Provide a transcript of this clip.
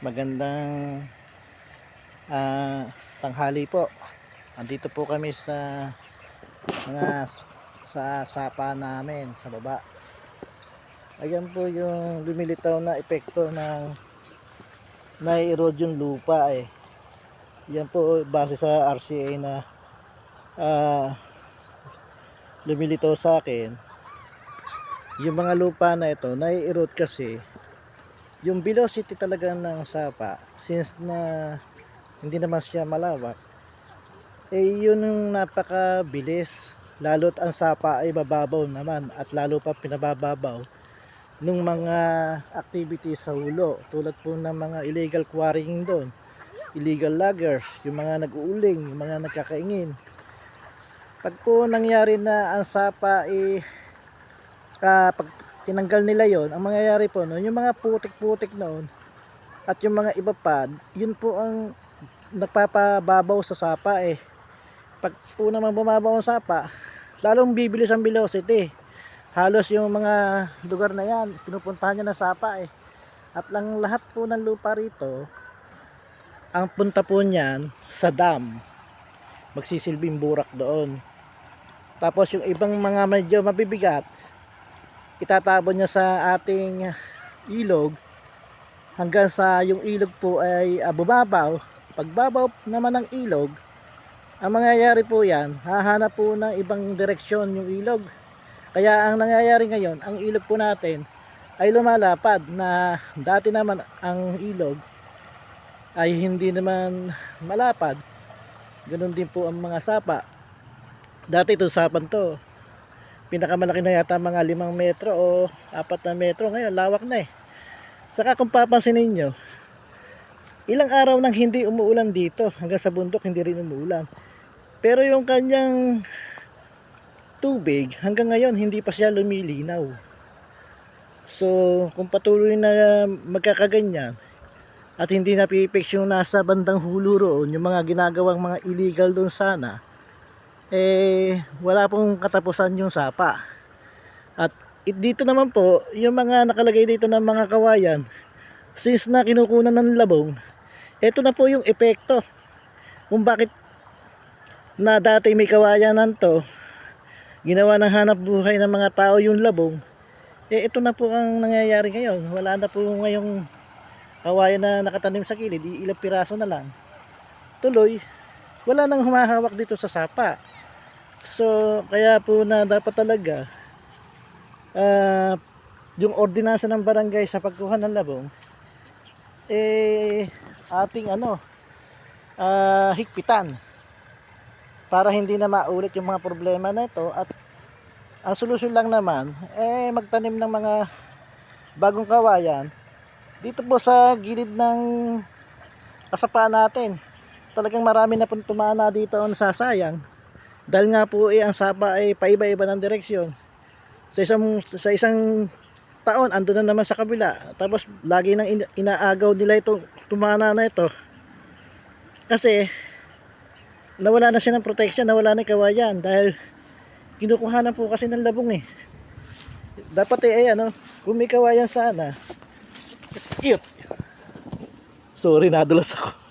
Magandang tanghali po. Andito po kami sa mga sa sapa namin sa baba. Ayan po yung lumilitaw na epekto ng na-erode yung lupa eh. Yan po base sa RCA na lumilitaw sa akin. Yung mga lupa na ito na-erode kasi yung velocity talaga ng sapa, since na hindi naman siya malawak, eh yun yung napakabilis, lalo't ang sapa ay bababaw naman at lalo pa pinabababaw nung mga activities sa hulo, tulad po ng mga illegal quarrying doon, illegal loggers, yung mga nag-uuling, yung mga nagkakaingin. Pag po nangyari na ang sapa pag tinanggal nila yon, ang mangyayari po noon, yung mga putik-putik noon at yung mga iba pa, yun po ang nagpapababaw sa sapa eh. Pag po naman bumabaw ang sapa, lalong bibilis ang velocity. Halos yung mga lugar na yan, pinupuntahan niya ng sapa eh. At lang lahat po ng lupa rito, ang punta po niyan sa dam, magsisilbing burak doon. Tapos yung ibang mga medyo mabibigat, itatabon niya sa ating ilog hanggang sa yung ilog po ay bumabaw. Pagbabaw naman ng ilog, ang mangyayari po yan, hahanap po ng ibang direksyon yung ilog. Kaya ang nangyayari ngayon, ang ilog po natin ay lumalapad, na dati naman ang ilog ay hindi naman malapad. Ganun din po ang mga sapa. Dati ito sapan to, pinakamalaki na yata mga 5 metro o 4 na metro, ngayon lawak na eh. Saka kung papansin ninyo, ilang araw nang hindi umuulan dito, hanggang sa bundok hindi rin umuulan, pero yung kanyang tubig hanggang ngayon hindi pa siya lumilinaw. So kung patuloy na magkakaganyan at hindi napipix yung nasa bandang hulo roon, yung mga ginagawang mga illegal doon sana, eh wala pong katapusan yung sapa. At dito naman po, yung mga nakalagay dito ng mga kawayan, since na kinukunan ng labong, ito na po yung epekto kung bakit na dati may kawayanan to, ginawa ng hanap buhay ng mga tao yung labong, eh ito na po ang nangyayari ngayon. Wala na po ngayong kawayan na nakatanim sa kilid, ilang piraso na lang. Tuloy, wala nang humahawak dito sa sapa. So kaya po na dapat talaga yung ordinansa ng barangay sa pagkuha ng labong ating higpitan para hindi na maulit yung mga problema na ito. At ang solusyon lang naman magtanim ng mga bagong kawayan dito po sa gilid ng kasapaan natin. Talagang marami na pong tumana dito ang nasasayang dahil nga po ang sapa ay paiba-iba ng direksyon. Sa isang taon ando na naman sa kabila, tapos lagi nang inaagaw nila itong tumana na ito kasi nawala na siya ng protection, nawala na yung kawayan dahil kinukuha na po kasi ng labong eh. Dapat kung may kawayan sana. Sorry, nadulas ako.